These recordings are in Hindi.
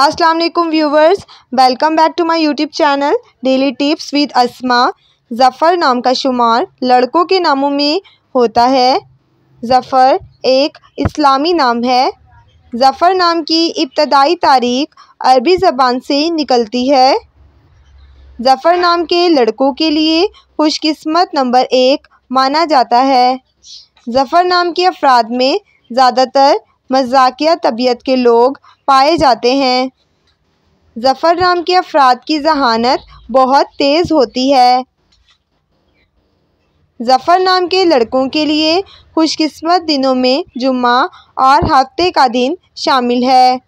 अस्सलाम वालेकुम viewers, welcome back to my YouTube channel daily tips with Asma. Zafar नाम का शुमार लड़कों के नामों में होता है। ज़फ़र एक इस्लामी नाम है। ज़फ़र नाम की इब्तदाई तारीख अरबी ज़बान से निकलती है। ज़फ़र नाम के लड़कों के लिए खुशकिस्मत नंबर 1 माना जाता है। ज़फ़र नाम के अफराद में ज़्यादातर मज़ाकिया तबीयत के लोग पाए जाते हैं। ज़फ़र नाम के अफराद की ज़हानत बहुत तेज़ होती है। ज़फ़र नाम के लड़कों के लिए खुशकिस्मत दिनों में जुम्मा और हफ्ते का दिन शामिल है।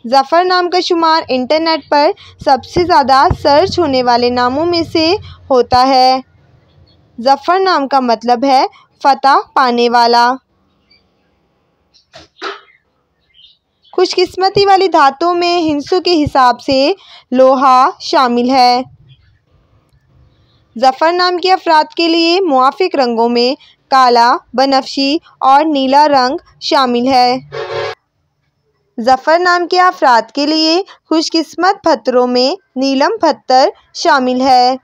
ज़फ़र नाम का शुमार इंटरनेट पर सबसे ज़्यादा सर्च होने वाले नामों में से होता है। ज़फ़र नाम का मतलब है फ़तह पाने वाला। खुशकिस्मती वाली धातुओं में हिस्सों के हिसाब से लोहा शामिल है। ज़फ़र नाम के अफराद के लिए मुआफ़िक रंगों में काला, बनफशी और नीला रंग शामिल है। ज़फ़र नाम के अफराद के लिए खुशकिस्मत पत्थरों में नीलम पत्थर शामिल है।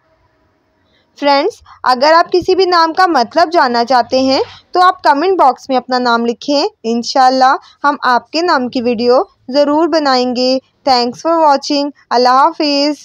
फ्रेंड्स, अगर आप किसी भी नाम का मतलब जानना चाहते हैं तो आप कमेंट बॉक्स में अपना नाम लिखें। इंशाल्लाह हम आपके नाम की वीडियो ज़रूर बनाएंगे। Thanks for watching. अल्लाह हाफिज़।